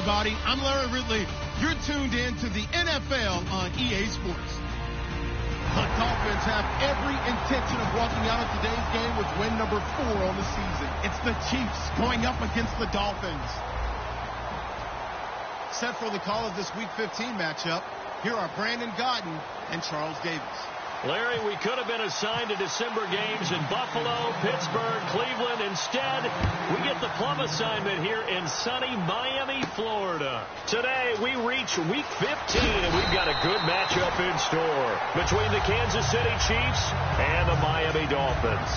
everybody. I'm Larry Ridley. You're tuned in to the NFL on EA Sports. The Dolphins have every intention of walking out of today's game with win number 4 on the season. It's the Chiefs going up against the Dolphins. Set for the call of this Week 15 matchup, here are Brandon Godden and Charles Davis. Larry, we could have been assigned to December games in Buffalo, Pittsburgh, Cleveland. Instead, we get the plum assignment here in sunny Miami, Florida. Today, we reach Week 15, and we've got a good matchup in store between the Kansas City Chiefs and the Miami Dolphins.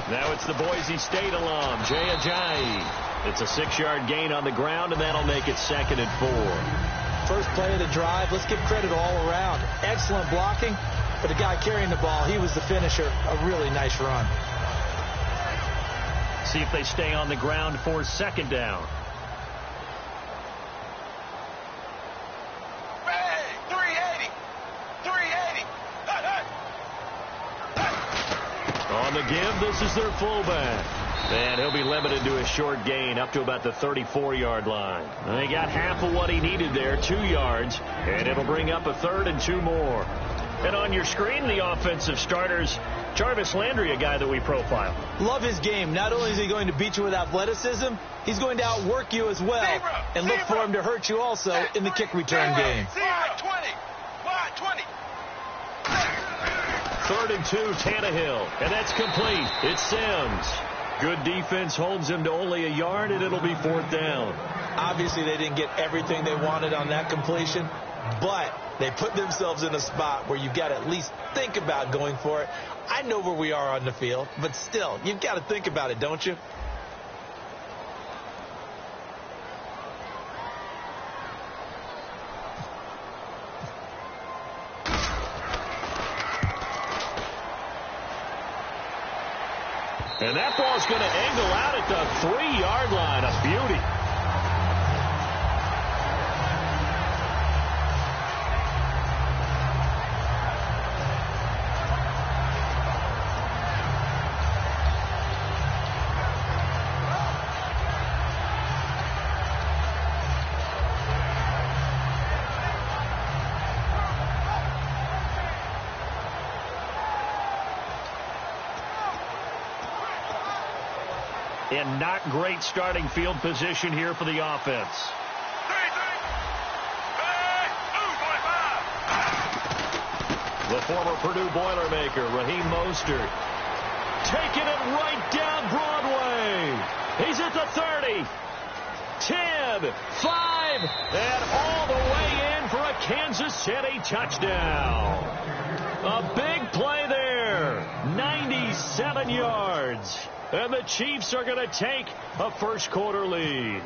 Now it's the Boise State alum, Jay Ajayi. It's a 6-yard gain on the ground, and that'll make it 2nd and 4. First play of the drive, let's give credit all around. Excellent blocking, but the guy carrying the ball, he was the finisher. A really nice run. See if they stay on the ground for 2nd down. On the give, this is their fullback. And he'll be limited to a short gain up to about the 34-yard line. And he got half of what he needed there, 2 yards. And it'll bring up a 3rd and 2 more. And on your screen, the offensive starters, Jarvis Landry, a guy that we profile. Love his game. Not only is he going to beat you with athleticism, he's going to outwork you as well. And look for him to hurt you also in the kick return game. 3rd and 2, Tannehill. And that's complete. It's Sims. Good defense holds him to only a yard, and it'll be 4th down. Obviously, they didn't get everything they wanted on that completion, but they put themselves in a spot where you've got to at least think about going for it. I know where we are on the field, but still, you've got to think about it, don't you? And that ball's going to angle out at the 3-yard line. A beauty. And not great starting field position here for the offense. The former Purdue Boilermaker, Raheem Mostert, taking it right down Broadway. He's at the 30, 10, 5, and all the way in for a Kansas City touchdown. A big play there, 97 yards. And the Chiefs are going to take a first-quarter lead.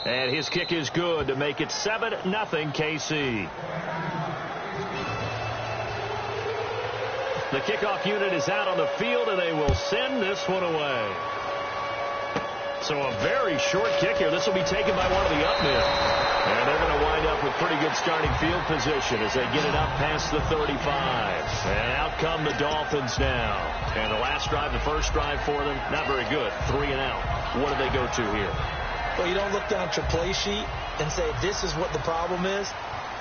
And his kick is good to make it 7-0 KC. The kickoff unit is out on the field, and they will send this one away. So a very short kick here. This will be taken by one of the up men. And they're going to wind up with pretty good starting field position as they get it up past the 35. And out come the Dolphins now. And the last drive, the first drive for them, not very good. 3 and out. What do they go to here? Well, you don't look down at your play sheet and say, this is what the problem is.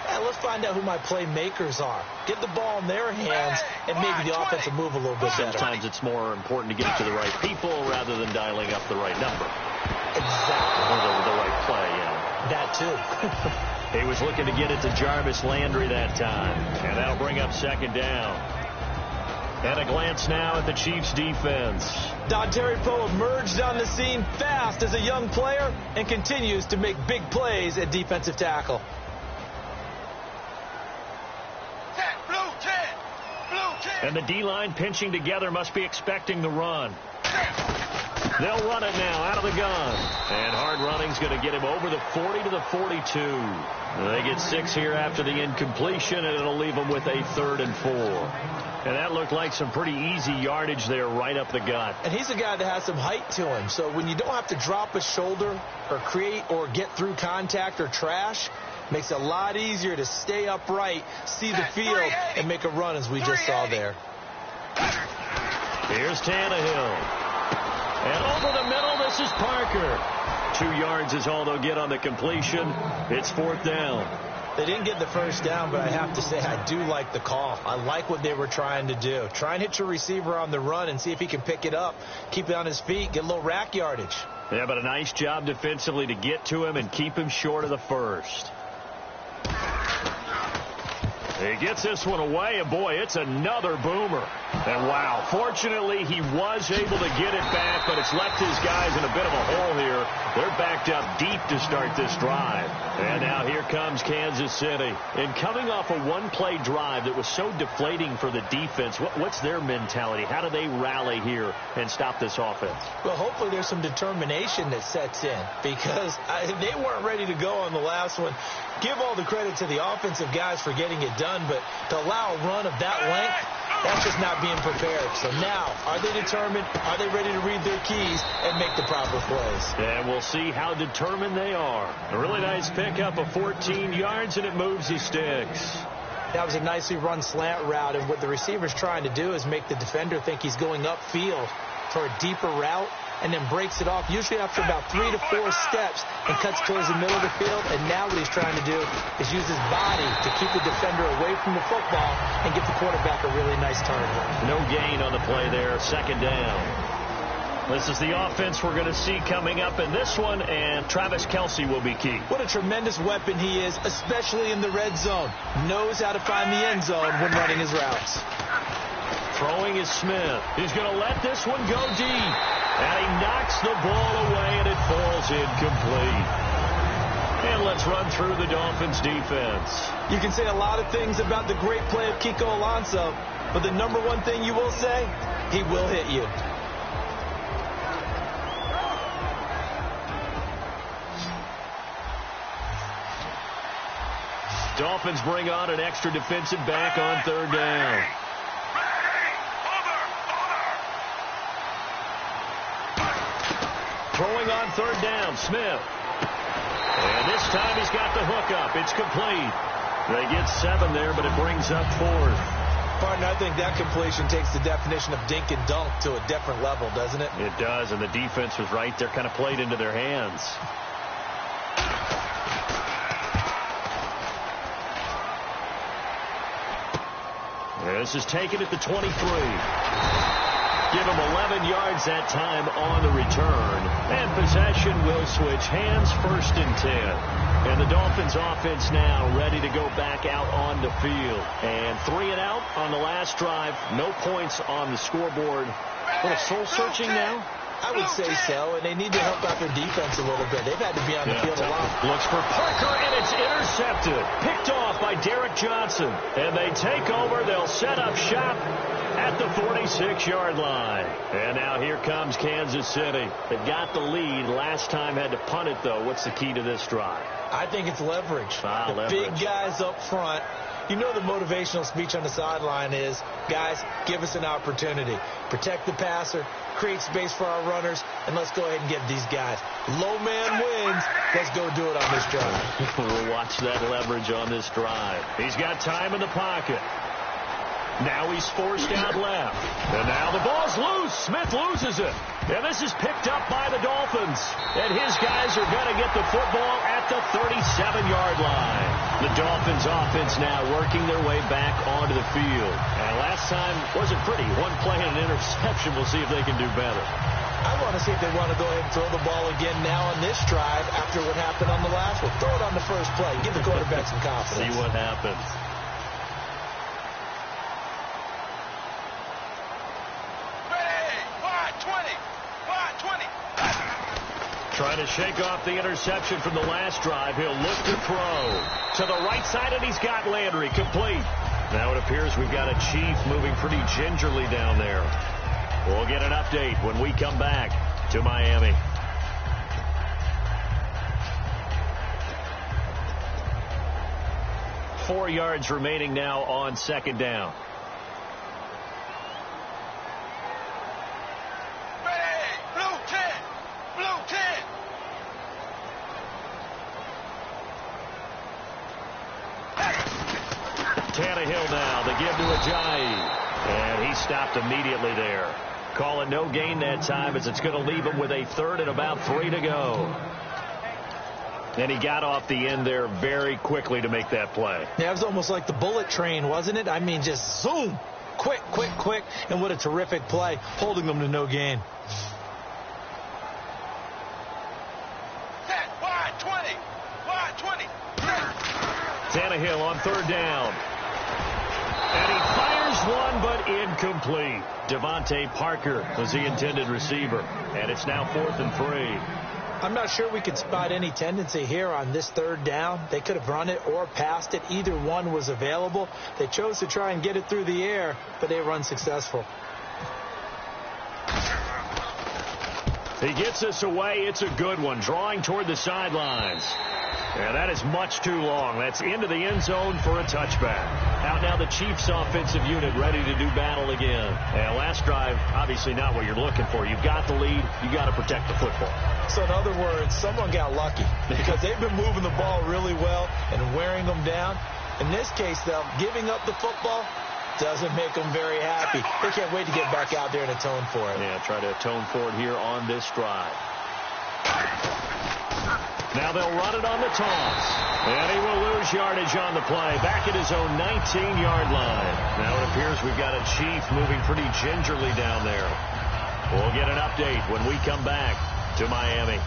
Let's find out who my playmakers are. Get the ball in their hands, and maybe the offense will move a little bit better. Sometimes it's more important to get it to the right people rather than dialing up the right number. Exactly. Or the right play, yeah. That, too. He was looking to get it to Jarvis Landry that time. And that'll bring up 2nd down. And a glance now at the Chiefs' defense. Dontari Poe emerged on the scene fast as a young player and continues to make big plays at defensive tackle. And the D-line pinching together must be expecting the run. They'll run it now out of the gun. And hard running's going to get him over the 40 to the 42. They get 6 here after the incompletion, and it'll leave them with a 3rd and 4. And that looked like some pretty easy yardage there right up the gut. And he's a guy that has some height to him. So when you don't have to drop a shoulder or create or get through contact or trash, makes it a lot easier to stay upright, see the field, and make a run as we just saw there. Here's Tannehill. And over the middle, this is Parker. 2 yards is all they'll get on the completion. It's 4th down. They didn't get the first down, but I have to say I do like the call. I like what they were trying to do. Try and hit your receiver on the run and see if he can pick it up, keep it on his feet, get a little rack yardage. Yeah, but a nice job defensively to get to him and keep him short of the first. He gets this one away, and boy, it's another boomer. And wow, fortunately he was able to get it back, but it's left his guys in a bit of a hole here. They're backed up deep to start this drive. And now here comes Kansas City. And coming off a one-play drive that was so deflating for the defense, what's their mentality? How do they rally here and stop this offense? Well, hopefully there's some determination that sets in, because they weren't ready to go on the last one. Give all the credit to the offensive guys for getting it done, but to allow a run of that length, that's just not being prepared. So now, are they determined? Are they ready to read their keys and make the proper plays? And we'll see how determined they are. A really nice pickup of 14 yards, and it moves his sticks. That was a nicely run slant route, and what the receiver's trying to do is make the defender think he's going upfield for a deeper route, and then breaks it off, usually after about 3 to 4 steps, and cuts towards the middle of the field. And now what he's trying to do is use his body to keep the defender away from the football and get the quarterback a really nice target. No gain on the play there, 2nd down. This is the offense we're going to see coming up in this one, and Travis Kelce will be key. What a tremendous weapon he is, especially in the red zone. Knows how to find the end zone when running his routes. Throwing is Smith. He's going to let this one go deep. And he knocks the ball away, and it falls incomplete. And let's run through the Dolphins defense. You can say a lot of things about the great play of Kiko Alonso, but the number one thing you will say, he will hit you. Dolphins bring on an extra defensive back on 3rd down. Throwing on 3rd down, Smith. And this time he's got the hook up. It's complete. They get 7 there, but it brings up 4th. Partner, I think that completion takes the definition of dink and dunk to a different level, doesn't it? It does, and the defense was right there, kind of played into their hands. This is taken at the 23. Give him 11 yards that time on the return. And possession will switch hands, 1st and 10. And the Dolphins offense now ready to go back out on the field. And 3 and out on the last drive. No points on the scoreboard. A little soul-searching now? I would say so, and they need to help out their defense a little bit. They've had to be on the field a lot. Looks for Parker, and it's intercepted. Picked off by Derek Johnson. And they take over. They'll set up shop at the 46-yard line. And now here comes Kansas City. They got the lead. Last time had to punt it, though. What's the key to this drive? I think it's leverage. Leverage. Big guys up front. You know the motivational speech on the sideline is, guys, give us an opportunity. Protect the passer, create space for our runners, and let's go ahead and get these guys. Low man wins. Let's go do it on this drive. We'll watch that leverage on this drive. He's got time in the pocket. Now he's forced out left. And now the ball's loose. Smith loses it. And this is picked up by the Dolphins. And his guys are going to get the football at the 37-yard line. The Dolphins offense now working their way back onto the field. And last time wasn't pretty. One play and an interception. We'll see if they can do better. I want to see if they want to go ahead and throw the ball again now on this drive after what happened on the last one. Throw it on the first play. Give the quarterback some confidence. See what happens. Trying to shake off the interception from the last drive. He'll look to throw. To the right side, and he's got Landry. Complete. Now it appears we've got a Chief moving pretty gingerly down there. We'll get an update when we come back. to Miami. Four yards remaining now on second down. Tannehill now, the give to Ajayi. And he stopped immediately there. Call it no gain that time as it's going to leave him with a third and about 3 to go. And he got off the end there very quickly to make that play. Yeah, it was almost like the bullet train, wasn't it? I mean, just zoom. Quick, quick, quick. And what a terrific play, holding them to no gain. Wide 20. Tannehill on third down. And he fires one, but incomplete. Devontae Parker was the intended receiver. And it's now 4th and 3. I'm not sure we could spot any tendency here on this third down. They could have run it or passed it. Either one was available. They chose to try and get it through the air, but they were unsuccessful. He gets this away. It's a good one. Drawing toward the sidelines. Yeah, that is much too long. That's into the end zone for a touchback. Out now the Chiefs offensive unit ready to do battle again. And last drive, obviously not what you're looking for. You've got the lead. You got to protect the football. So in other words, someone got lucky because they've been moving the ball really well and wearing them down. In this case, though, giving up the football doesn't make them very happy. They can't wait to get back out there and atone for it. Yeah, try to atone for it here on this drive. Now they'll run it on the toss. And he will lose yardage on the play. Back at his own 19-yard line. Now it appears we've got a Chief moving pretty gingerly down there. We'll get an update when we come back to Miami.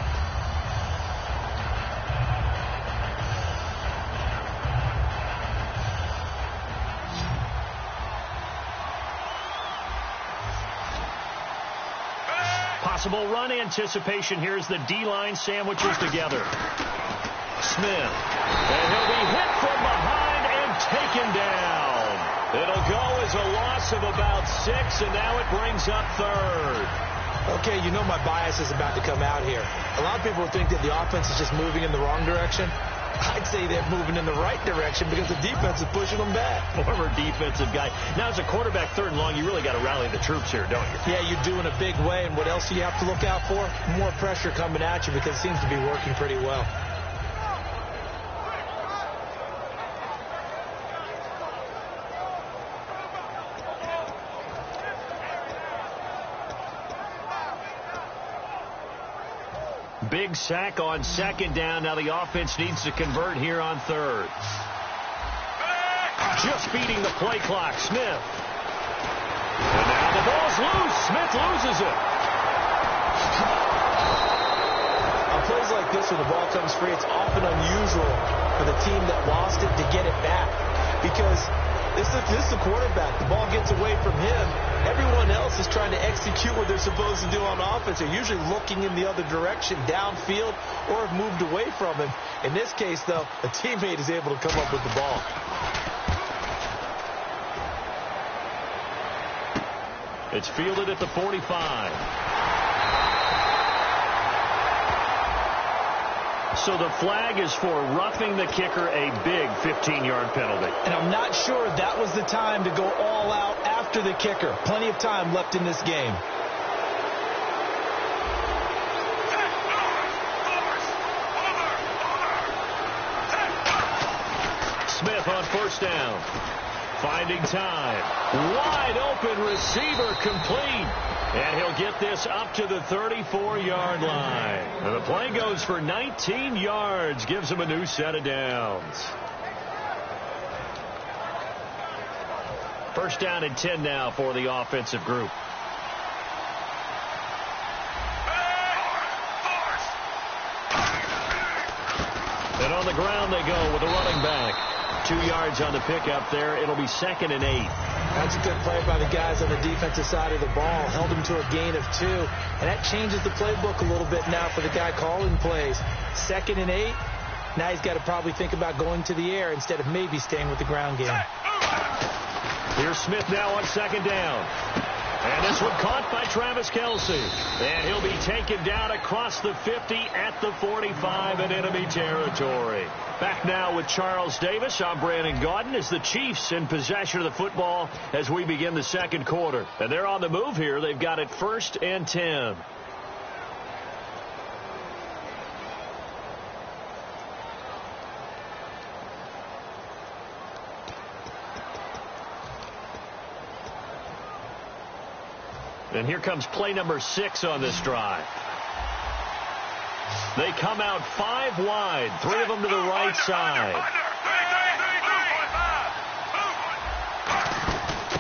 Possible run anticipation. Here's the D-line sandwiches together. Smith. And he'll be hit from behind and taken down. It'll go as a loss of about 6, and now it brings up third. Okay, you know my bias is about to come out here. A lot of people think that the offense is just moving in the wrong direction. I'd say they're moving in the right direction because the defense is pushing them back. Former defensive guy. Now, as a quarterback, 3rd and long, you really got to rally the troops here, don't you? Yeah, you do in a big way. And what else do you have to look out for? More pressure coming at you because it seems to be working pretty well. Big sack on 2nd down. Now the offense needs to convert here on 3rd. Just beating the play clock, Smith. And now the ball's loose. Smith loses it. On plays like this, when the ball comes free, it's often unusual for the team that lost it to get it back. Because this is the quarterback. The ball gets away from him. Everyone else is trying to execute what they're supposed to do on offense. They're usually looking in the other direction, downfield, or have moved away from him. In this case, though, a teammate is able to come up with the ball. It's fielded at the 45. So the flag is for roughing the kicker, a big 15-yard penalty. And I'm not sure that was the time to go all out after the kicker. Plenty of time left in this game. Smith on 1st down. Finding time. Wide open receiver complete. And he'll get this up to the 34-yard line. And the play goes for 19 yards. Gives him a new set of downs. 1st down and 10 now for the offensive group. And on the ground they go with a running back. 2 yards on the pickup there. It'll be 2nd and 8. That's a good play by the guys on the defensive side of the ball. Held him to a gain of 2. And that changes the playbook a little bit now for the guy calling plays. 2nd and 8. Now he's got to probably think about going to the air instead of maybe staying with the ground game. Here's Smith now on 2nd down. And this one caught by Travis Kelce. And he'll be taken down across the 50 at the 45 in enemy territory. Back now with Charles Davis. I'm Brandon Gaudin as the Chiefs in possession of the football as we begin the second quarter. And they're on the move here. They've got it 1st and 10. And here comes play number 6 on this drive. They come out 5 wide, 3 of them to the right side.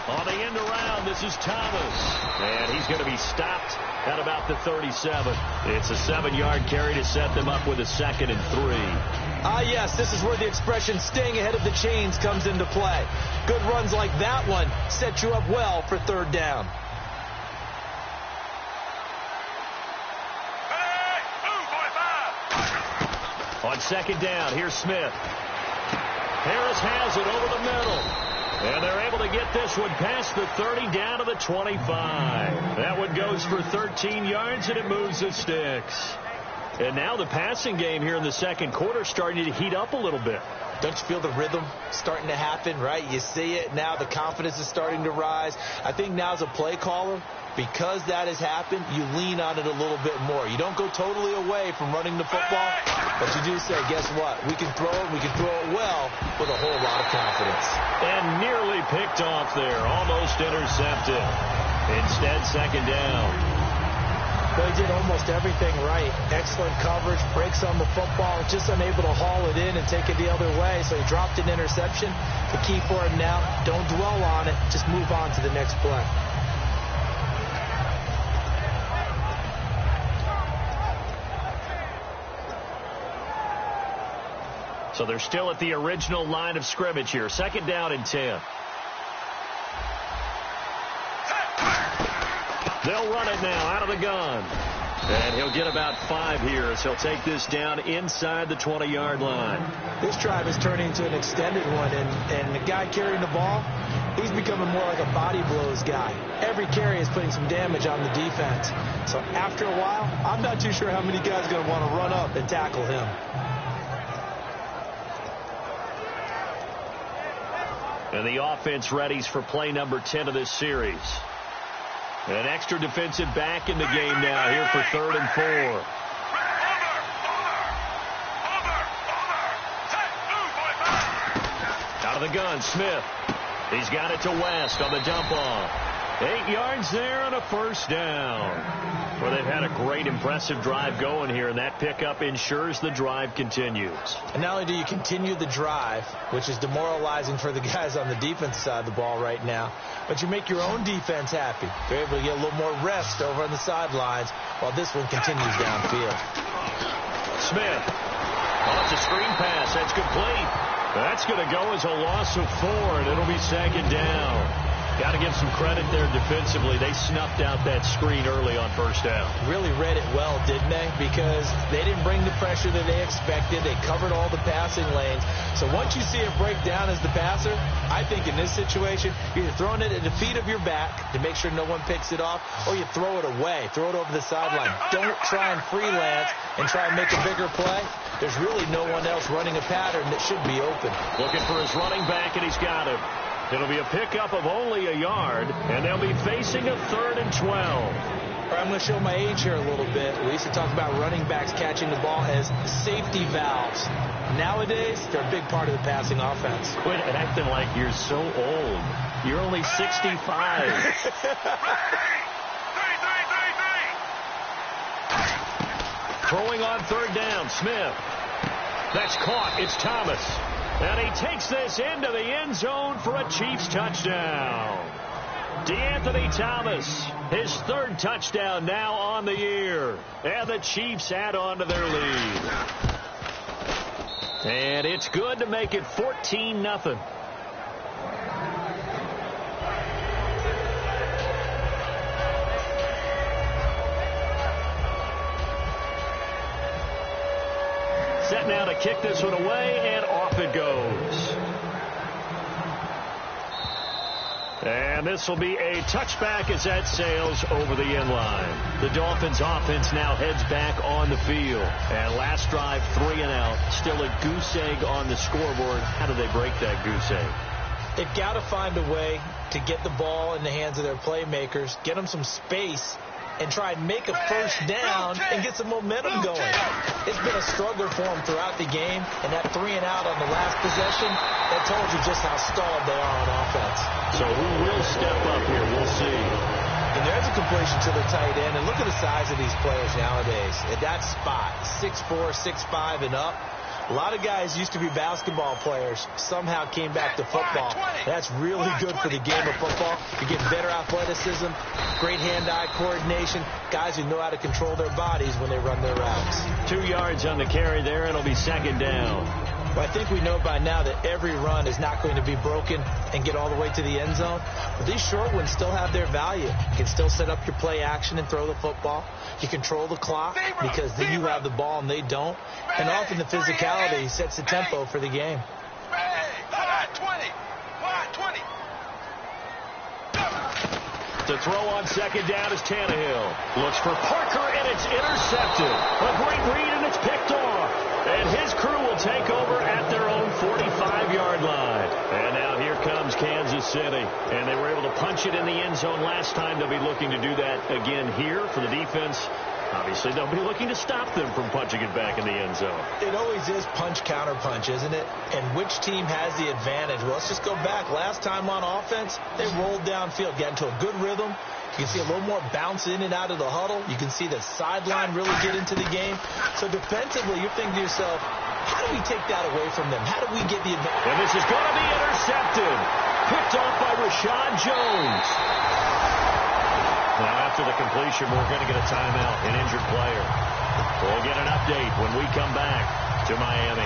On the end around, this is Thomas. And he's going to be stopped at about the 37. It's a 7-yard carry to set them up with a 2nd and 3. Yes, this is where the expression staying ahead of the chains comes into play. Good runs like that one set you up well for 3rd down. On 2nd down, here's Smith. Harris has it over the middle. And they're able to get this one past the 30 down to the 25. That one goes for 13 yards, and it moves the sticks. And now the passing game here in the second quarter starting to heat up a little bit. Don't you feel the rhythm starting to happen, right? You see it now. The confidence is starting to rise. I think now as a play caller, because that has happened, you lean on it a little bit more. You don't go totally away from running the football, but you do say, guess what? We can throw it. We can throw it well with a whole lot of confidence. And nearly picked off there. Almost intercepted. Instead, 2nd down. Well, he did almost everything right. Excellent coverage, breaks on the football, just unable to haul it in and take it the other way. So he dropped an interception. The key for him now, don't dwell on it. Just move on to the next play. So they're still at the original line of scrimmage here. 2nd down and 10. They'll run it now out of the gun. And he'll get about 5 here as he'll take this down inside the 20-yard line. This drive is turning into an extended one, and the guy carrying the ball, he's becoming more like a body blows guy. Every carry is putting some damage on the defense. So after a while, I'm not too sure how many guys are going to want to run up and tackle him. And the offense readies for play number 10 of this series. An extra defensive back in the game now here for 3rd and 4. Out of the gun, Smith. He's got it to West on the dump off. 8 yards there and a 1st down. Well, they've had a great, impressive drive going here, and that pickup ensures the drive continues. And not only do you continue the drive, which is demoralizing for the guys on the defense side of the ball right now, but you make your own defense happy. They're able to get a little more rest over on the sidelines while this one continues downfield. Smith. Oh, it's a screen pass. That's complete. That's going to go as a loss of 4, and it'll be 2nd down. Got to give some credit there defensively. They snuffed out that screen early on 1st down. Really read it well, didn't they? Because they didn't bring the pressure that they expected. They covered all the passing lanes. So once you see it break down as the passer, I think in this situation, you're either throwing it at the feet of your back to make sure no one picks it off, or you throw it away. Throw it over the sideline. Don't try and freelance and try and make a bigger play. There's really no one else running a pattern that should be open. Looking for his running back, and he's got him. It'll be a pickup of only a yard, and they'll be facing a 3rd and 12. I'm going to show my age here a little bit. We used to talk about running backs catching the ball as safety valves. Nowadays, they're a big part of the passing offense. Quit acting like you're so old. You're only 65. Throwing on 3rd down, Smith. That's caught. It's Thomas. And he takes this into the end zone for a Chiefs touchdown. DeAnthony Thomas, his 3rd touchdown now on the year. And the Chiefs add on to their lead. And it's good to make it 14-0. Set now to kick this one away, and off it goes. And this will be a touchback as that sails over the end line. The Dolphins offense now heads back on the field. And last drive, 3 and out. Still a goose egg on the scoreboard. How do they break that goose egg? They've got to find a way to get the ball in the hands of their playmakers, get them some space, and try and make a first down and get some momentum going. It's been a struggle for them throughout the game, and that 3 and out on the last possession, that told you just how stalled they are on offense. So who will step up here? We'll see. And there's a completion to the tight end, and look at the size of these players nowadays. At that spot, 6'4", 6'5", and up. A lot of guys used to be basketball players, somehow came back to football. That's really good for the game of football. You get better athleticism, great hand-eye coordination, guys who know how to control their bodies when they run their routes. 2 yards on the carry there, and it'll be second down. Well, I think we know by now that every run is not going to be broken and get all the way to the end zone. But these short ones still have their value. You can still set up your play action and throw the football. You control the clock because then you have the ball and they don't. And often the physicality sets the tempo for the game. 20. To throw on second down is Tannehill. Looks for Parker, and it's intercepted. A great read, and it's picked off. And his crew will take over at their own 45-yard line. And now here comes Kansas City. And they were able to punch it in the end zone last time. They'll be looking to do that again here for the defense. Obviously, they'll be looking to stop them from punching it back in the end zone. It always is punch-counter-punch, isn't it? And which team has the advantage? Well, let's just go back. Last time on offense, they rolled downfield, got into a good rhythm. You can see a little more bounce in and out of the huddle. You can see the sideline really get into the game. So defensively, you're thinking to yourself, how do we take that away from them? How do we get the advantage? And this is going to be intercepted. Picked off by Rashad Jones. Now, after the completion, we're going to get a timeout, an injured player. We'll get an update when we come back to Miami.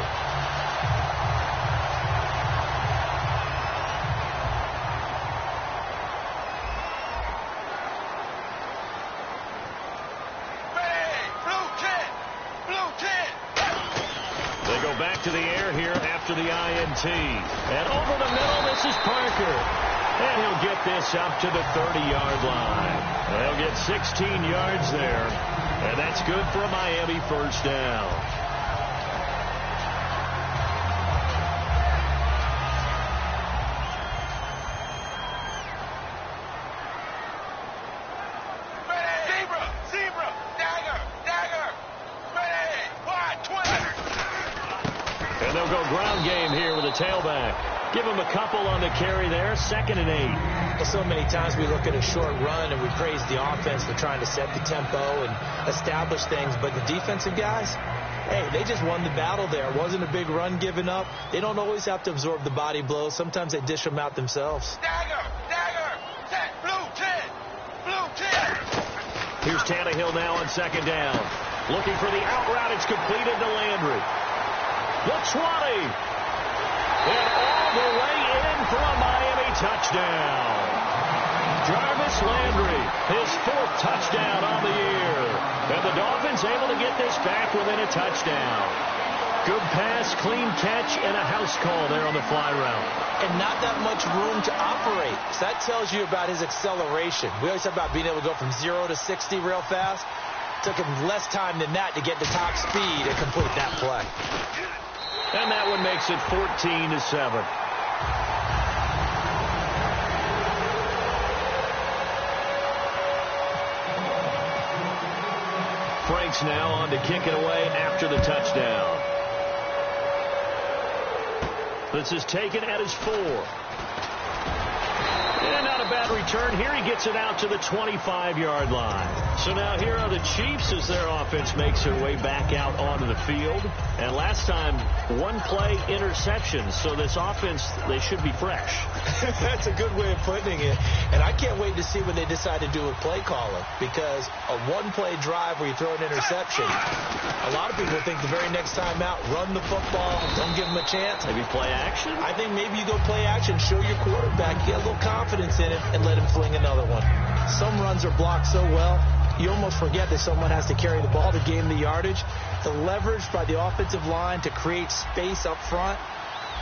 They go back to the air here after the INT. And over the middle, this is Parker. And he'll get this up to the 30-yard line. They'll get 16 yards there. And that's good for a Miami first down. Zebra, dagger. Ready, wide, 20. And they'll go ground game here with a tailback. Give him a couple on the carry there. 2nd and 8. Well, so many times we look at a short run and we praise the offense for trying to set the tempo and establish things. But the defensive guys, hey, they just won the battle there. It wasn't a big run given up. They don't always have to absorb the body blows. Sometimes they dish them out themselves. Dagger. Blue 10. Here's Tannehill now on 2nd down. Looking for the out route. It's completed to Landry. The 20. And all the way in for a Miami touchdown. Jarvis Landry, his 4th touchdown on the year. And the Dolphins able to get this back within a touchdown. Good pass, clean catch, and a house call there on the fly route. And not that much room to operate. So that tells you about his acceleration. We always talk about being able to go from 0 to 60 real fast. Took him less time than that to get the top speed and complete that play. And that one makes it 14-7. Franks now on to kick it away after the touchdown. This is taken at his 4. And not a bad return here. He gets it out to the 25-yard line. So now here are the Chiefs as their offense makes their way back out onto the field. And last time, 1-play interception. So this offense, they should be fresh. That's a good way of putting it. And I can't wait to see when they decide to do a play calling. Because a 1-play drive where you throw an interception, a lot of people think the very next time out, run the football, don't give them a chance. Maybe play action? I think maybe you go play action, show your quarterback, get a little confidence in him, and let him fling another one. Some runs are blocked so well, you almost forget that someone has to carry the ball to gain the yardage. The leverage by the offensive line to create space up front,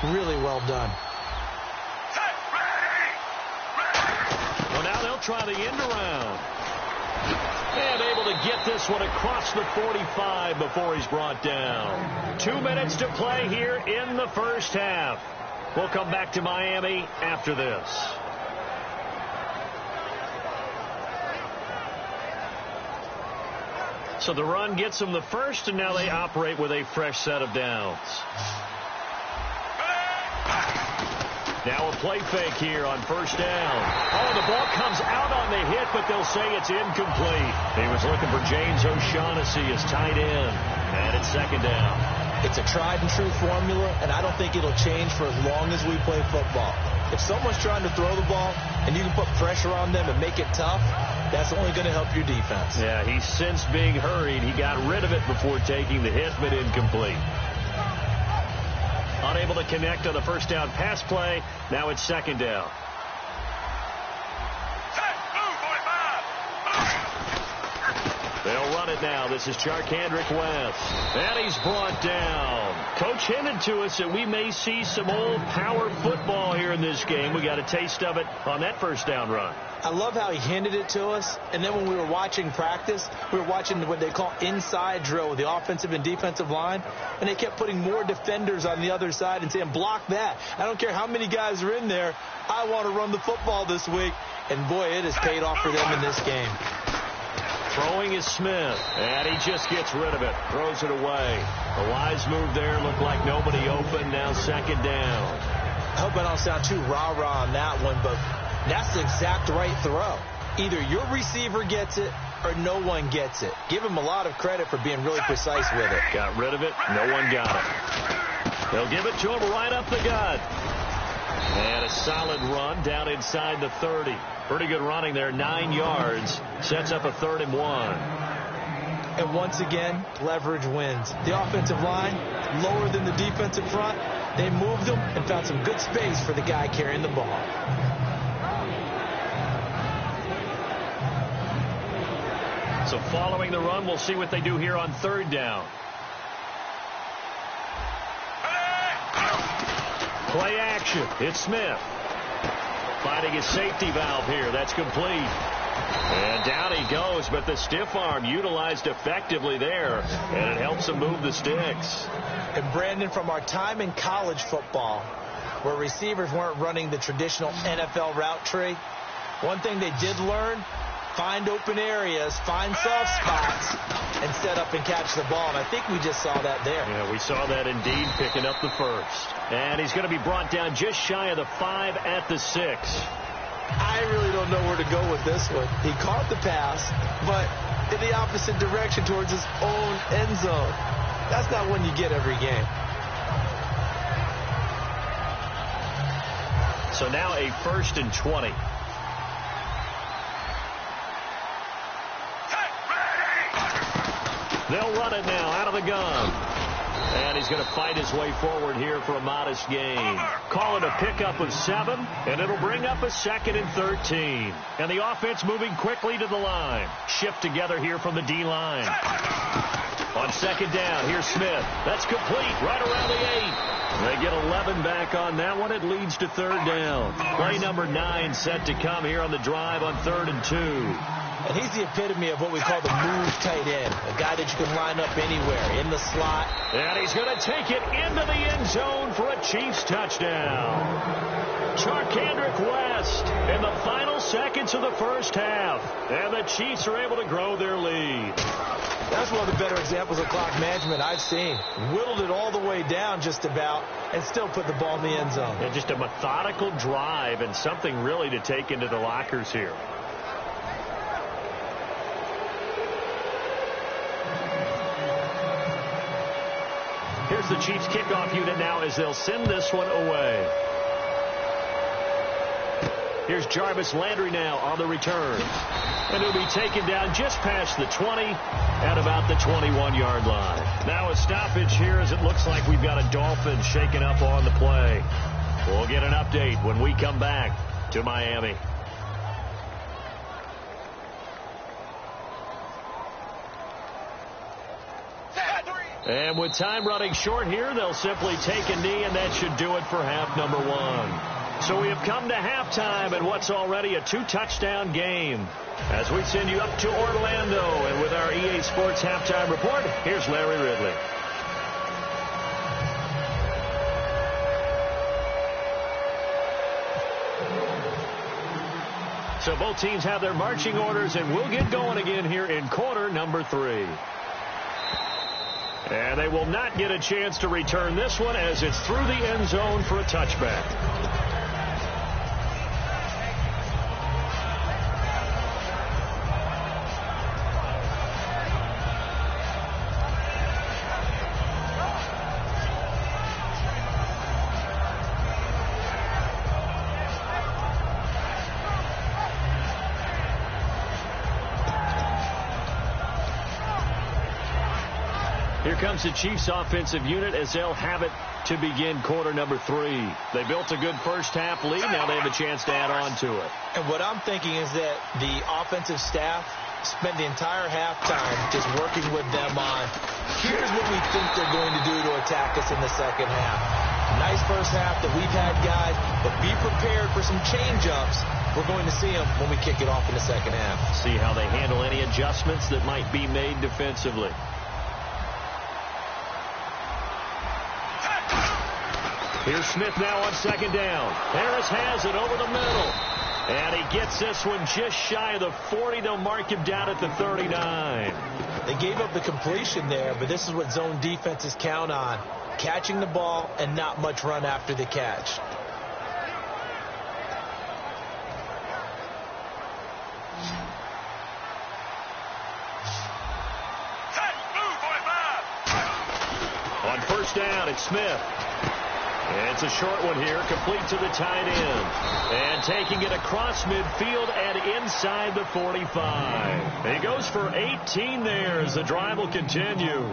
really well done. now they'll try the end around. And able to get this one across the 45 before he's brought down. 2 minutes to play here in the first half. We'll come back to Miami after this. So the run gets them the first, and now they operate with a fresh set of downs. Now a play fake here on first down. Oh, the ball comes out on the hit, but they'll say it's incomplete. He was looking for James O'Shaughnessy as tight end. And it's second down. It's a tried-and-true formula, and I don't think it'll change for as long as we play football. If someone's trying to throw the ball and you can put pressure on them and make it tough, that's only going to help your defense. Yeah, he's since being hurried. He got rid of it before taking the hit, but incomplete. Unable to connect on the first down pass play. Now it's second down. They'll run it now. This is Charkandrick West. And he's brought down. Coach hinted to us that we may see some old power football here in this game. We got a taste of it on that first down run. I love how he hinted it to us, and then when we were watching practice, we were watching what they call inside drill with the offensive and defensive line, and they kept putting more defenders on the other side and saying, block that. I don't care how many guys are in there. I want to run the football this week, and boy, it has paid off for them in this game. Throwing is Smith, and he just gets rid of it, throws it away. A wise move there, looked like nobody open, now second down. I hope I don't sound too rah-rah on that one, but that's the exact right throw. Either your receiver gets it or no one gets it. Give him a lot of credit for being really precise with it. Got rid of it. No one got it. They'll give it to him right up the gut. And a solid run down inside the 30. Pretty good running there. 9 yards. Sets up a 3rd and 1. And once again, leverage wins. The offensive line, lower than the defensive front. They moved them and found some good space for the guy carrying the ball. So following the run, we'll see what they do here on 3rd down. Play action. It's Smith. Finding his safety valve here. That's complete. And down he goes, but the stiff arm utilized effectively there, and it helps him move the sticks. And Brandon, from our time in college football, where receivers weren't running the traditional NFL route tree, one thing they did learn, find open areas, find soft spots, and set up and catch the ball. And I think we just saw that there. Yeah, we saw that indeed, picking up the first. And he's going to be brought down just shy of the 5 at the 6. I really don't know where to go with this one. He caught the pass, but in the opposite direction towards his own end zone. That's not one you get every game. So now a 1st and 20. They'll run it now out of the gun. And he's going to fight his way forward here for a modest gain. Call it a pickup of 7, and it'll bring up a 2nd and 13. And the offense moving quickly to the line. Shift together here from the D-line. On 2nd down, here's Smith. That's complete right around the 8. They get 11 back on that one. It leads to 3rd down. Play number 9 set to come here on the drive on 3rd and 2. And he's the epitome of what we call the move tight end, a guy that you can line up anywhere, in the slot. And he's going to take it into the end zone for a Chiefs touchdown. Charkandrick West in the final seconds of the first half. And the Chiefs are able to grow their lead. That's one of the better examples of clock management I've seen. Whittled it all the way down just about and still put the ball in the end zone. Yeah, just a methodical drive and something really to take into the lockers here. Here's the Chiefs kickoff unit now as they'll send this one away. Here's Jarvis Landry now on the return. And it'll be taken down just past the 20 at about the 21-yard line. Now a stoppage here as it looks like we've got a Dolphins shaken up on the play. We'll get an update when we come back to Miami. And with time running short here, they'll simply take a knee, and that should do it for half number 1. So we have come to halftime in what's already a 2-touchdown game. As we send you up to Orlando, and with our EA Sports Halftime Report, here's Larry Ridley. So both teams have their marching orders, and we'll get going again here in quarter number 3. And they will not get a chance to return this one as it's through the end zone for a touchback. Here comes the Chiefs offensive unit as they'll have it to begin quarter number 3. They built a good first half lead. Now they have a chance to add on to it. And what I'm thinking is that the offensive staff spent the entire halftime just working with them on, here's what we think they're going to do to attack us in the second half. Nice first half that we've had, guys, but be prepared for some change-ups. We're going to see them when we kick it off in the second half. See how they handle any adjustments that might be made defensively. Here's Smith now on second down. Harris has it over the middle. And he gets this one just shy of the 40. They'll mark him down at the 39. They gave up the completion there, but this is what zone defenses count on. Catching the ball and not much run after the catch. On first down, it's Smith. It's a short one here, complete to the tight end. And taking it across midfield and inside the 45. He goes for 18 there as the drive will continue.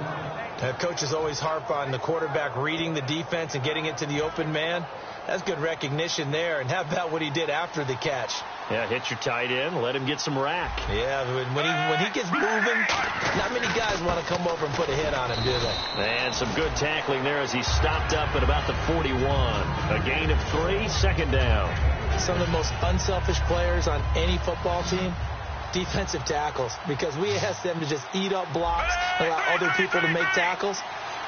Coaches always harp on the quarterback reading the defense and getting it to the open man. That's good recognition there. And how about what he did after the catch? Yeah, hit your tight end, let him get some rack. Yeah, when he gets moving, not many guys want to come over and put a hit on him, do they? And some good tackling there as he stopped up at about the 41. A gain of 3, second down. Some of the most unselfish players on any football team, defensive tackles, because we ask them to just eat up blocks, allow other people to make tackles.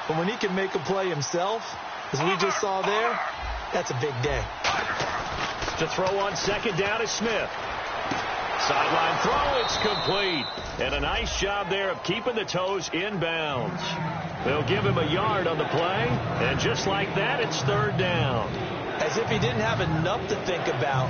But when he can make a play himself, as we just saw there, that's a big day. To throw on second down is Smith. Sideline throw, it's complete. And a nice job there of keeping the toes in bounds. They'll give him a yard on the play, and just like that, it's third down. As if he didn't have enough to think about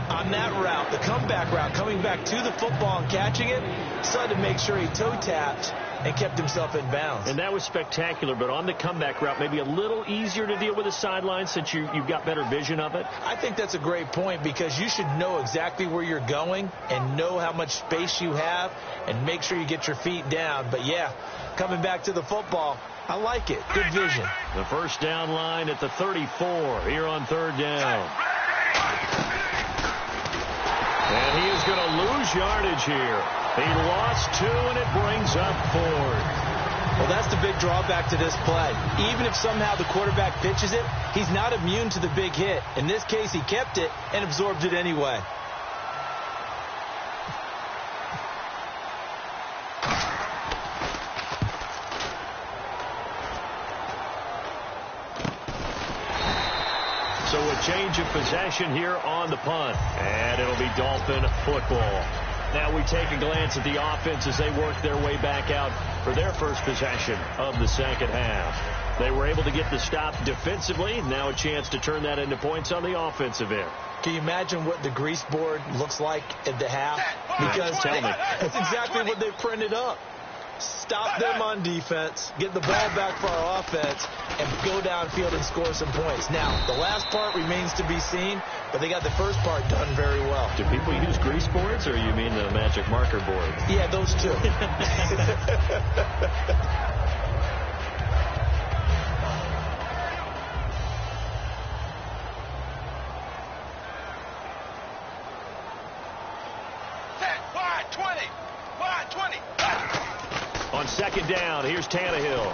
on that route, the comeback route, coming back to the football and catching it, decided to make sure he toe tapped and kept himself in bounds. And that was spectacular, but on the comeback route, maybe a little easier to deal with the sideline since you've got better vision of it. I think that's a great point because you should know exactly where you're going and know how much space you have and make sure you get your feet down. But, yeah, coming back to the football, I like it. Good vision. The first down line at the 34 here on third down. And he is going to lose yardage here. He lost 2, and it brings up 4. Well, that's the big drawback to this play. Even if somehow the quarterback pitches it, he's not immune to the big hit. In this case, he kept it and absorbed it anyway. So a change of possession here on the punt. And it'll be Dolphin football. Now we take a glance at the offense as they work their way back out for their first possession of the second half. They were able to get the stop defensively. Now a chance to turn that into points on the offensive end. Can you imagine what the grease board looks like at the half? Because Tell me. That's exactly what they printed up. Stop them on defense, get the ball back for our offense, and go downfield and score some points. Now, the last part remains to be seen, but they got the first part done very well. Do people use grease boards, or you mean the magic marker board? Yeah, those two. On second down, here's Tannehill.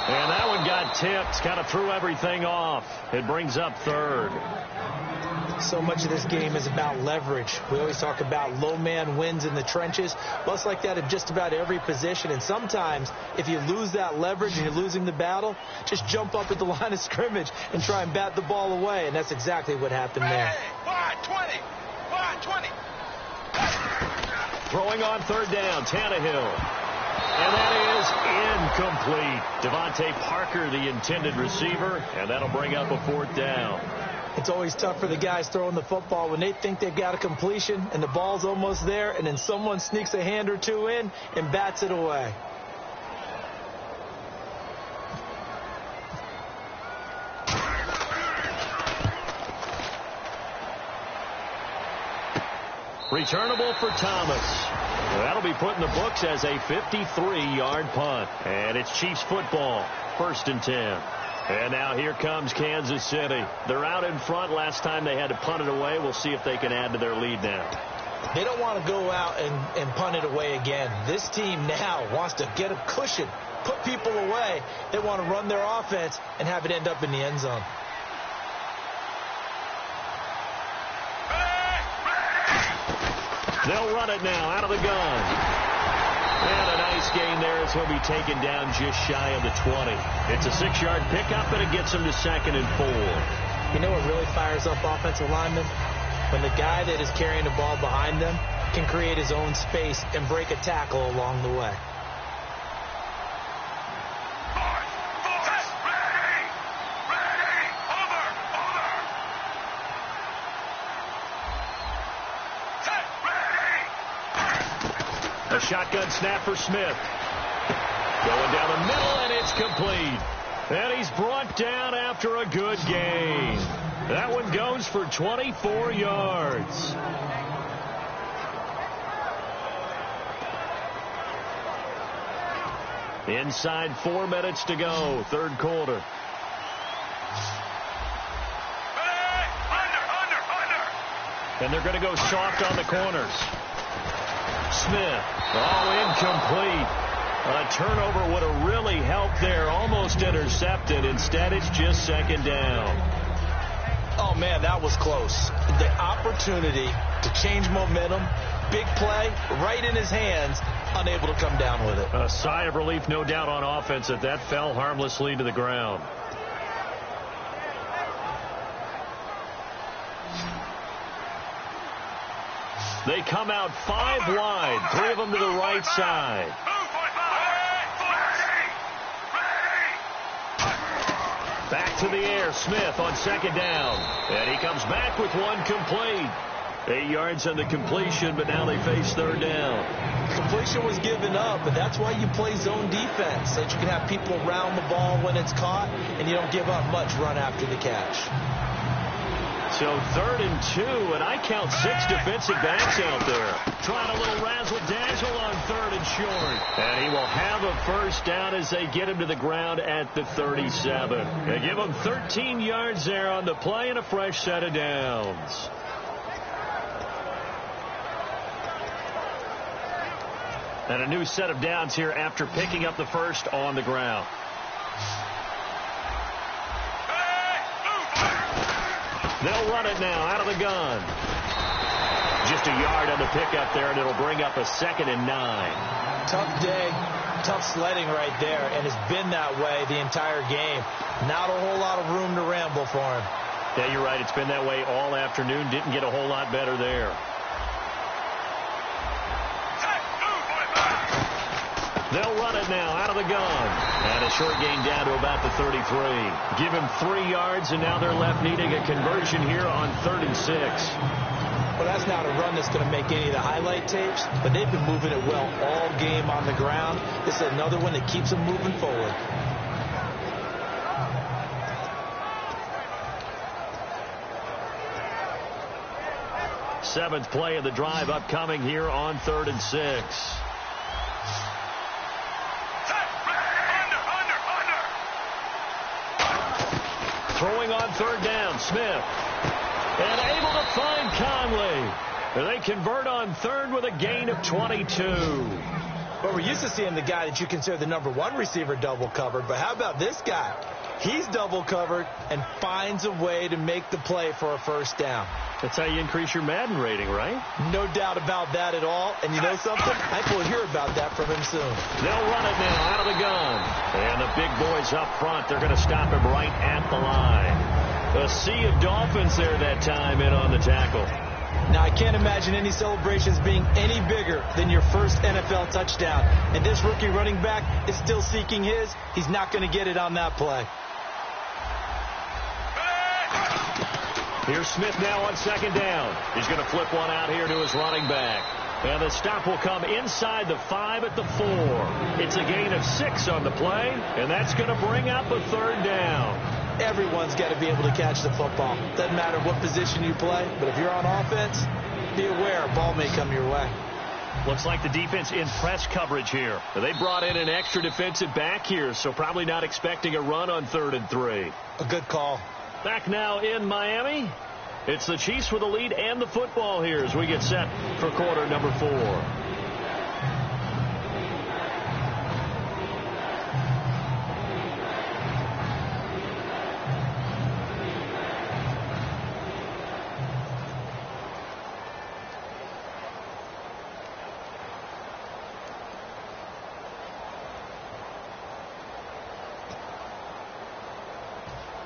And that one got tipped, kind of threw everything off. It brings up third. So much of this game is about leverage. We always talk about low man wins in the trenches. Well, it's like that in just about every position. And sometimes, if you lose that leverage and you're losing the battle, just jump up at the line of scrimmage and try and bat the ball away. And that's exactly what happened there. Hey, wide 20. Wide 20. Throwing on third down, Tannehill. And that is incomplete. Devontae Parker, the intended receiver, and that'll bring up a fourth down. It's always tough for the guys throwing the football when they think they've got a completion and the ball's almost there, and then someone sneaks a hand or two in and bats it away. Returnable for Thomas. That'll be put in the books as a 53-yard punt. And it's Chiefs football, 1st and 10. And now here comes Kansas City. They're out in front. Last time they had to punt it away. We'll see if they can add to their lead now. They don't want to go out and punt it away again. This team now wants to get a cushion, put people away. They want to run their offense and have it end up in the end zone. They'll run it now out of the gun. And a nice gain there as he'll be taken down just shy of the 20. It's a 6-yard pickup, and it gets him to 2nd and 4. You know what really fires up offensive linemen? When the guy that is carrying the ball behind them can create his own space and break a tackle along the way. A shotgun snap for Smith. Going down the middle, and it's complete. And he's brought down after a good gain. That one goes for 24 yards. Inside 4 minutes to go, 3rd quarter. And they're going to go soft on the corners. Smith. Oh, incomplete. A turnover would have really helped there. Almost intercepted. Instead, it's just 2nd down. Oh, man, that was close. The opportunity to change momentum, big play, right in his hands, unable to come down with it. A sigh of relief, no doubt, on offense that fell harmlessly to the ground. They come out 5 wide, 3 of them to the right side. Back to the air, Smith on 2nd down. And he comes back with one complete. 8 yards on the completion, but now they face 3rd down. Completion was given up, but that's why you play zone defense, so that you can have people around the ball when it's caught, and you don't give up much run after the catch. So 3rd and 2, and I count 6 defensive backs out there. Trying a little razzle-dazzle on 3rd and short. And he will have a 1st down as they get him to the ground at the 37. They give him 13 yards there on the play and a fresh set of downs. And a new set of downs here after picking up the 1st on the ground. They'll run it now out of the gun. Just a yard on the pickup there, and it'll bring up a 2nd and 9. Tough day, tough sledding right there, and it's been that way the entire game. Not a whole lot of room to ramble for him. Yeah, you're right. It's been that way all afternoon. Didn't get a whole lot better there. They'll run it now out of the gun. And a short gain down to about the 33. Give him 3 yards, and now they're left needing a conversion here on 3rd and 6. Well, that's not a run that's going to make any of the highlight tapes, but they've been moving it well all game on the ground. This is another one that keeps them moving forward. Seventh play of the drive upcoming here on 3rd and 6. Throwing on 3rd down, Smith. And able to find Conley. They convert on 3rd with a gain of 22. But we're used to seeing the guy that you consider the number one receiver double covered. But how about this guy? He's double covered and finds a way to make the play for a first down. That's how you increase your Madden rating, right? No doubt about that at all. And you know something? I think we'll hear about that from him soon. They'll run it now out of the gun. And the big boys up front, they're going to stop him right at the line. A sea of Dolphins there that time in on the tackle. Now, I can't imagine any celebrations being any bigger than your first NFL touchdown. And this rookie running back is still seeking his. He's not going to get it on that play. Here's Smith now on second down. He's going to flip one out here to his running back. And the stop will come inside the 5 at the 4. It's a gain of 6 on the play, and that's going to bring up a third down. Everyone's got to be able to catch the football. Doesn't matter what position you play, but if you're on offense, be aware a ball may come your way. Looks like the defense in press coverage here. They brought in an extra defensive back here, so probably not expecting a run on 3rd and 3. A good call. Back now in Miami. It's the Chiefs with the lead and the football here as we get set for quarter number 4.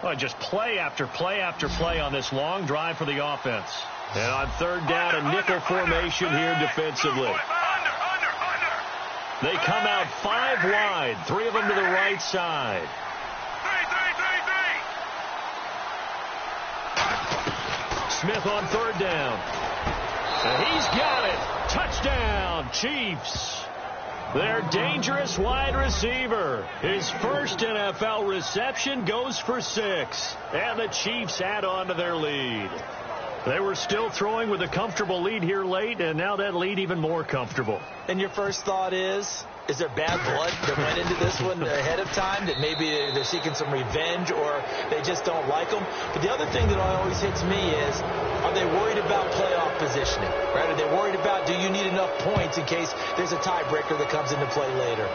Well, just play after play after play on this long drive for the offense. And on 3rd down, a nickel formation here defensively. They come out 5 wide, 3 of them to the right side. Smith on 3rd down. And he's got it. Touchdown, Chiefs. Their dangerous wide receiver. His first NFL reception goes for 6. And the Chiefs add on to their lead. They were still throwing with a comfortable lead here late, and now that lead even more comfortable. And your first thought is there bad blood that went into this one ahead of time, that maybe they're seeking some revenge or they just don't like them? But the other thing that always hits me is, are they worried about playoff positioning? Right? Are they worried about, do you need enough points in case there's a tiebreaker that comes into play later?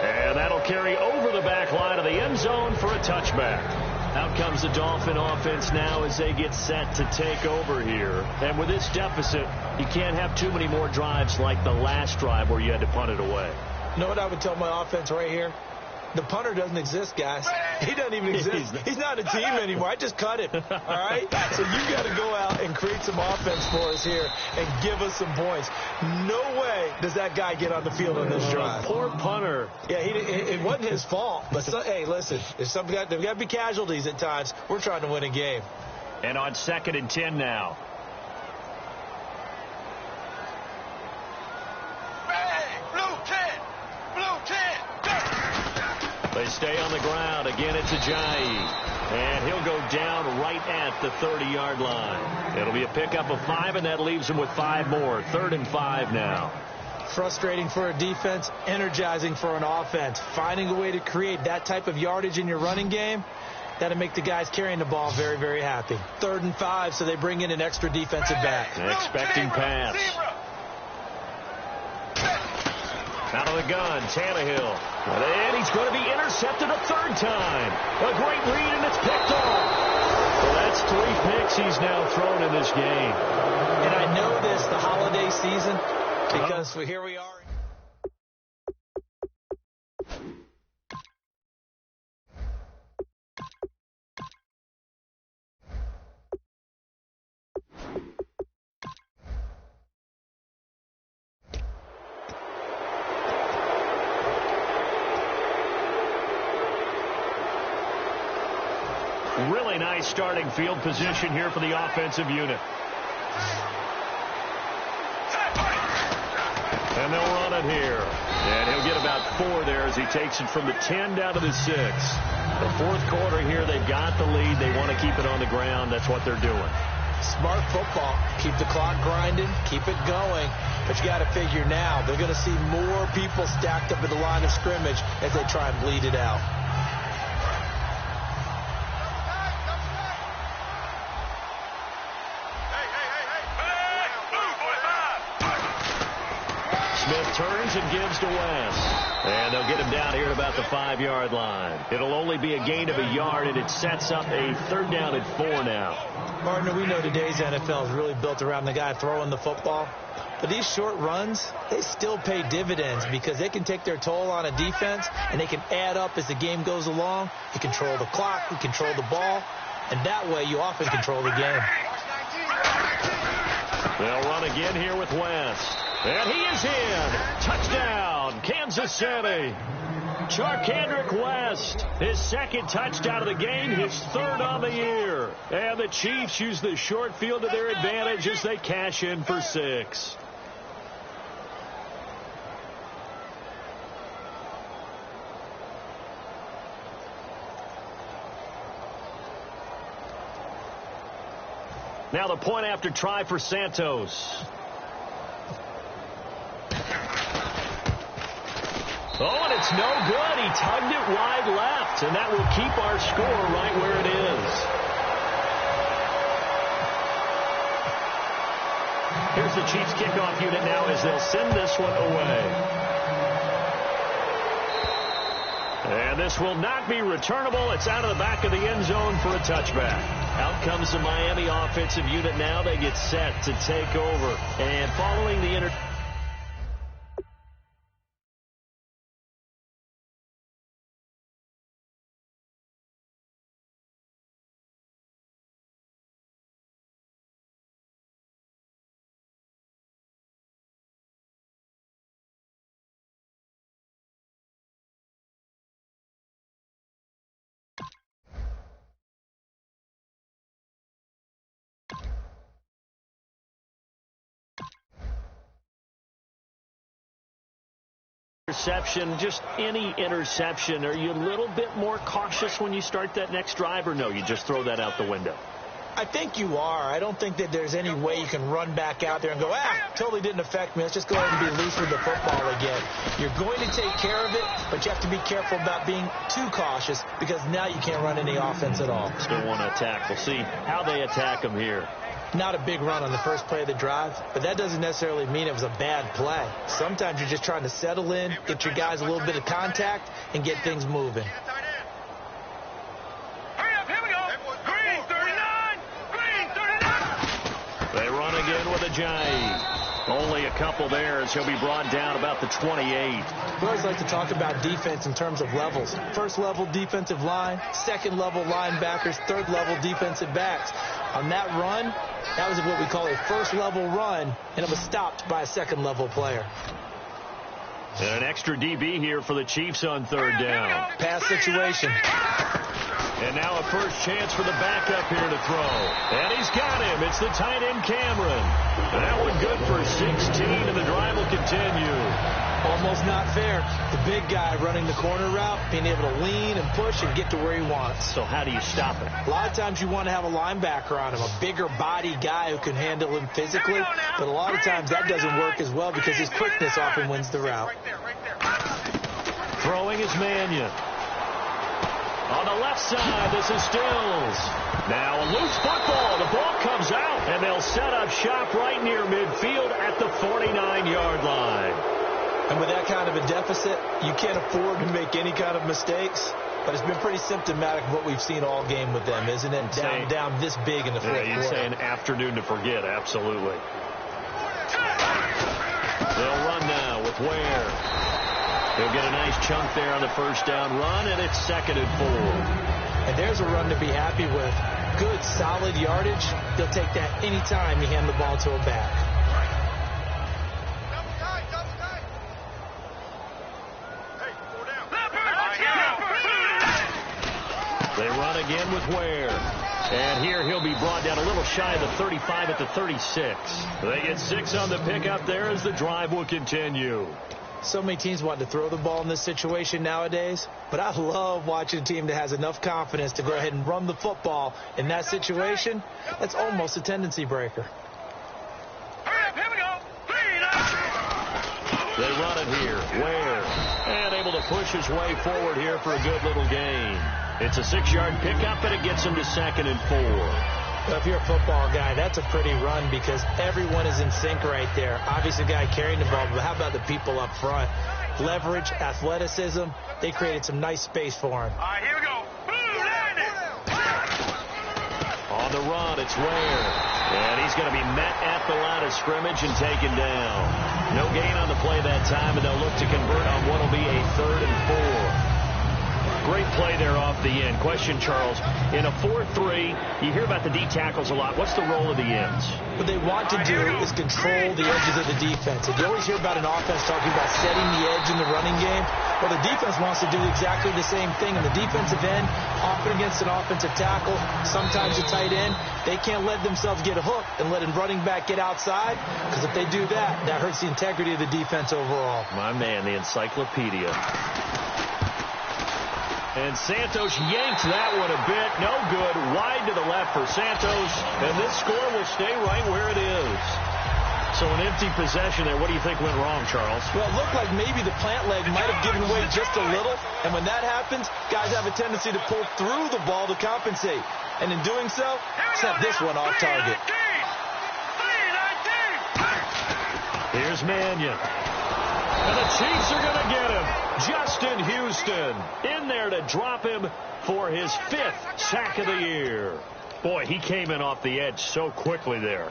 And that'll carry over the back line of the end zone for a touchback. Out comes the Dolphin offense now as they get set to take over here. And with this deficit, you can't have too many more drives like the last drive where you had to punt it away. You know what I would tell my offense right here? The punter doesn't exist, guys. He doesn't even exist. He's not a team anymore. I just cut him. All right? So you got to go out and create some offense for us here and give us some points. No way does that guy get on the field on this drive. Poor punter. Yeah, it wasn't his fault. But, hey, listen, there's got to be casualties at times. We're trying to win a game. And on 2nd and 10 now. They stay on the ground. Again, it's Ajayi. And he'll go down right at the 30-yard line. It'll be a pickup of 5, and that leaves him with 5 more. 3rd and 5 now. Frustrating for a defense, energizing for an offense. Finding a way to create that type of yardage in your running game, that'll make the guys carrying the ball very, very happy. 3rd and 5, so they bring in an extra defensive back. Expecting pass. Out of the gun, Tannehill. And he's going to be intercepted a 3rd time. A great read, and it's picked off. Well, that's 3 picks he's now thrown in this game. And I know this, the holiday season, because here we are. Really nice starting field position here for the offensive unit. And they'll run it here. And he'll get about 4 there as he takes it from the 10 down to the 6. The 4th quarter here, they've got the lead. They want to keep it on the ground. That's what they're doing. Smart football. Keep the clock grinding. Keep it going. But you got to figure now, they're going to see more people stacked up at the line of scrimmage as they try and bleed it out. Smith turns and gives to West. And they'll get him down here at about the 5-yard line. It'll only be a gain of a yard, and it sets up a 3rd down and 4 now. Partner, we know today's NFL is really built around the guy throwing the football. But these short runs, they still pay dividends because they can take their toll on a defense, and they can add up as the game goes along. You control the clock, you control the ball, and that way you often control the game. They'll run again here with West. And he is in. Touchdown, Kansas City. Charkandrick West, his 2nd touchdown of the game, his 3rd on the year. And the Chiefs use the short field to their advantage as they cash in for 6. Now the point after try for Santos. Oh, and it's no good. He tugged it wide left, and that will keep our score right where it is. Here's the Chiefs kickoff unit now as they'll send this one away. And this will not be returnable. It's out of the back of the end zone for a touchback. Out comes the Miami offensive unit now. They get set to take over. And following the interception, just any interception, are you a little bit more cautious when you start that next drive, or no, you just throw that out the window? I think you are. I don't think that there's any way you can run back out there and go, totally didn't affect me. Let's just go ahead and be loose with the football again. You're going to take care of it, but you have to be careful about being too cautious because now you can't run any offense at all. Still want to attack. We'll see how they attack them here. Not a big run on the first play of the drive, but that doesn't necessarily mean it was a bad play. Sometimes you're just trying to settle in, get your guys a little bit of contact, and get things moving. Hurry up, here we go. Green 39, Green 39. They run again with Ajayi. Only a couple there as he'll be brought down about the 28. We always like to talk about defense in terms of levels. First level defensive line, second level linebackers, third level defensive backs. On that run, that was what we call a first level run, and it was stopped by a second level player. And an extra DB here for the Chiefs on 3rd down. Pass situation. And now a first chance for the backup here to throw. And he's got him. It's the tight end Cameron. And that one good for 16, and the drive will continue. Almost not fair. The big guy running the corner route, being able to lean and push and get to where he wants. So how do you stop it? A lot of times you want to have a linebacker on him, a bigger body guy who can handle him physically. But a lot of times that doesn't work as well because his quickness often wins the route. Throwing is Mannion. On the left side, this is Stills. Now a loose football. The ball comes out, and they'll set up shop right near midfield at the 49-yard line. And with that kind of a deficit, you can't afford to make any kind of mistakes. But it's been pretty symptomatic of what we've seen all game with them, isn't it? Down this big in the fourth quarter. You'd say an afternoon to forget, absolutely. They'll run now with Ware. He'll get a nice chunk there on the first down run, and it's 2nd and 4. And there's a run to be happy with. Good, solid yardage. They'll take that any time you hand the ball to a back. They run again with Ware. And here he'll be brought down a little shy of the 35 at the 36. They get 6 on the pickup there as the drive will continue. So many teams want to throw the ball in this situation nowadays, but I love watching a team that has enough confidence to go ahead and run the football in that situation. That's almost a tendency breaker. Here we go. They run it here. Ware. And able to push his way forward here for a good little gain. It's a 6-yard pickup, and it gets him to 2nd and 4. Well, if you're a football guy, that's a pretty run because everyone is in sync right there. Obviously, the guy carrying the ball, but how about the people up front? Leverage, athleticism, they created some nice space for him. All right, here we go. Boom, landed. On the run, it's Ware. And he's going to be met at the line of scrimmage and taken down. No gain on the play that time, and they'll look to convert on what will be a 3rd and 4. Great play there off the end. Question, Charles, in a 4-3, you hear about the D tackles a lot. What's the role of the ends? What they want to do is control the edges of the defense. And you always hear about an offense talking about setting the edge in the running game. Well, the defense wants to do exactly the same thing. And the defensive end, often against an offensive tackle, sometimes a tight end, they can't let themselves get hooked and let a running back get outside. Because if they do that, that hurts the integrity of the defense overall. My man, the encyclopedia. And Santos yanked that one a bit. No good. Wide to the left for Santos. And this score will stay right where it is. So an empty possession there. What do you think went wrong, Charles? Well, it looked like maybe the plant leg might have given way just a little. And when that happens, guys have a tendency to pull through the ball to compensate. And in doing so, set this one off target. 3-19. Here's Mannion. And the Chiefs are going to get him. Justin Houston in there to drop him for his 5th sack of the year. Boy, he came in off the edge so quickly there.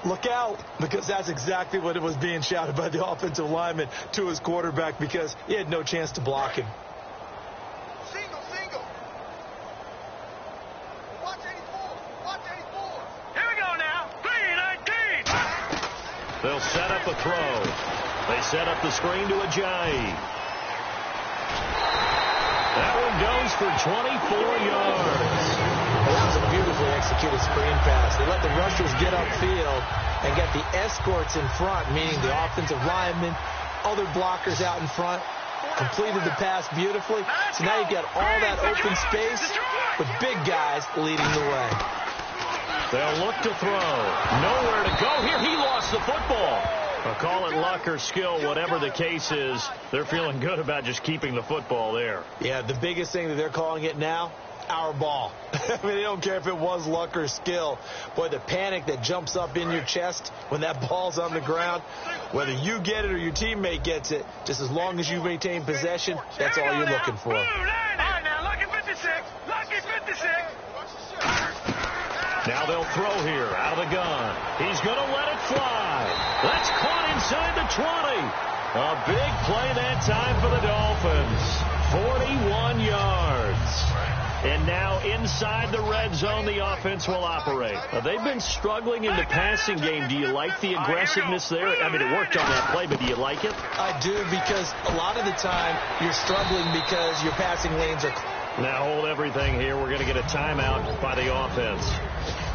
Look out, because that's exactly what it was being shouted by the offensive lineman to his quarterback because he had no chance to block him. Single. Watch 84. Here we go now. 3-19. They'll set up a throw. They set up the screen to Ajayi. That one goes for 24 yards. Well, that was a beautifully executed screen pass. They let the rushers get upfield and get the escorts in front, meaning the offensive linemen, other blockers out in front, completed the pass beautifully. So now you've got all that open space with big guys leading the way. They'll look to throw. Nowhere to go here. He lost the football. Well, call it luck or skill, whatever the case is, they're feeling good about just keeping the football there. Yeah, the biggest thing that they're calling it now, our ball. I mean, they don't care if it was luck or skill. Boy, the panic that jumps up in your chest when that ball's on the ground, whether you get it or your teammate gets it, just as long as you maintain possession, that's all you're looking for. All right, now, lucky 56. Now they'll throw here out of the gun. He's going to let it fly. That's caught inside the 20. A big play that time for the Dolphins. 41 yards. And now inside the red zone, the offense will operate. They've been struggling in the passing game. Do you like the aggressiveness there? I mean, it worked on that play, but do you like it? I do, because a lot of the time you're struggling because your passing lanes are... Now hold everything here. We're going to get a timeout by the offense.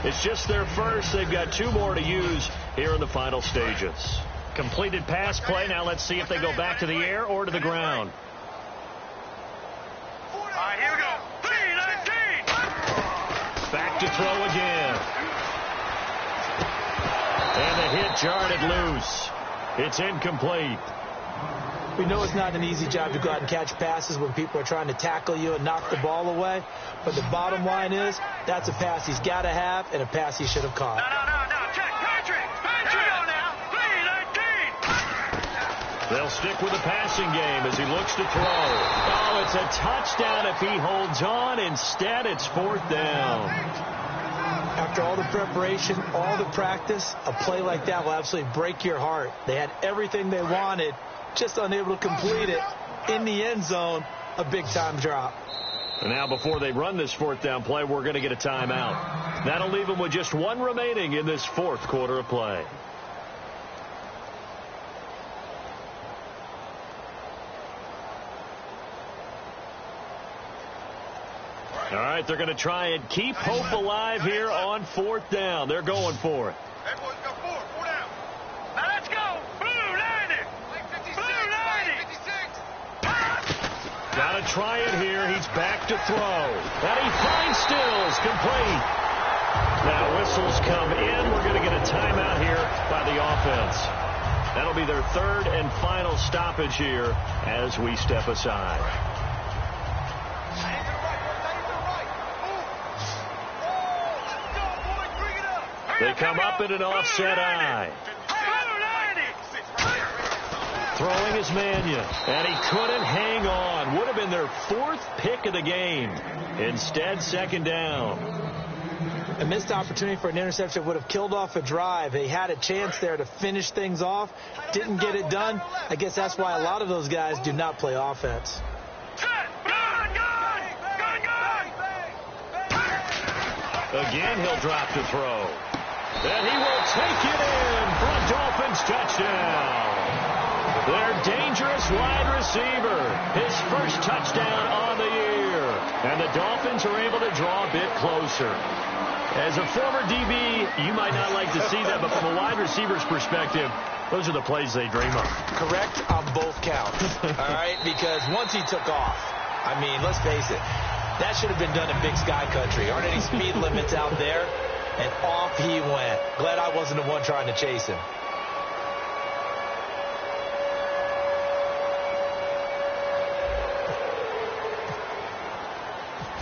It's just their first. They've got 2 more to use here in the final stages. Completed pass play. Now let's see if they go back to the air or to the ground. All right, here we go. 3-19. Back to throw again. And the hit jarred it loose. It's incomplete. We know it's not an easy job to go out and catch passes when people are trying to tackle you and knock the ball away. But the bottom line is, that's a pass he's got to have and a pass he should have caught. No. Check. Patrick. Here we go now. 3-19. They'll stick with the passing game as he looks to throw. Oh, it's a touchdown if he holds on. Instead, it's 4th down. After all the preparation, all the practice, a play like that will absolutely break your heart. They had everything they wanted, just unable to complete it. In the end zone, a big-time drop. And now before they run this 4th down play, we're going to get a timeout. That'll leave them with just 1 remaining in this 4th quarter of play. All right, they're going to try and keep hope alive here on 4th down. They're going for it. Hey, boys, go 4 down. Now let's go. Blue 90. Blue 90. Got to try it here. He's back to throw. And he finds Stills complete. Now whistles come in. We're going to get a timeout here by the offense. That'll be their 3rd and final stoppage here as we step aside. They come up in an offset eye. Throwing is Mania, and he couldn't hang on. Would have been their 4th pick of the game. Instead, 2nd down. A missed opportunity for an interception would have killed off a drive. They had a chance there to finish things off. Didn't get it done. I guess that's why a lot of those guys do not play offense. Again, he'll drop to throw. And he will take it in for a Dolphins touchdown. Their dangerous wide receiver. His first touchdown on the year. And the Dolphins are able to draw a bit closer. As a former DB, you might not like to see that, but from a wide receiver's perspective, those are the plays they dream of. Correct on both counts. All right? Because once he took off, I mean, let's face it, that should have been done in Big Sky Country. Aren't any speed limits out there? And off he went. Glad I wasn't the one trying to chase him.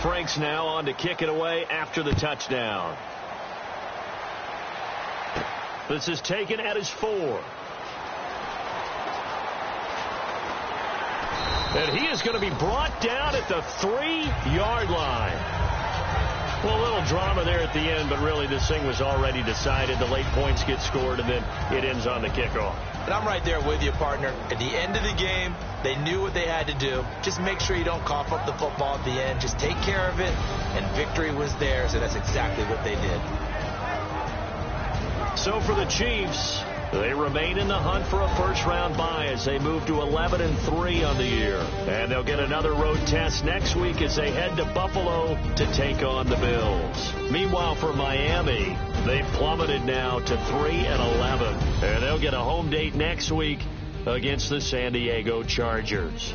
Franks now on to kick it away after the touchdown. This is taken at his 4. And he is going to be brought down at the 3-yard line. Well, a little drama there at the end, but really this thing was already decided. The late points get scored, and then it ends on the kickoff. And I'm right there with you, partner. At the end of the game, they knew what they had to do. Just make sure you don't cough up the football at the end. Just take care of it, and victory was theirs, and that's exactly what they did. So for the Chiefs, they remain in the hunt for a first-round bye as they move to 11-3 on the year. And they'll get another road test next week as they head to Buffalo to take on the Bills. Meanwhile, for Miami, they've plummeted now to 3-11. And they'll get a home date next week against the San Diego Chargers.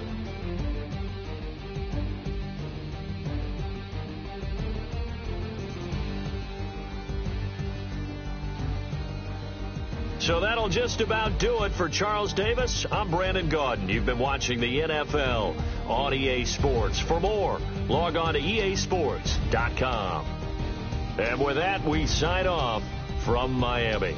So that'll just about do it for Charles Davis. I'm Brandon Gaudin. You've been watching the NFL on EA Sports. For more, log on to easports.com. And with that, we sign off from Miami.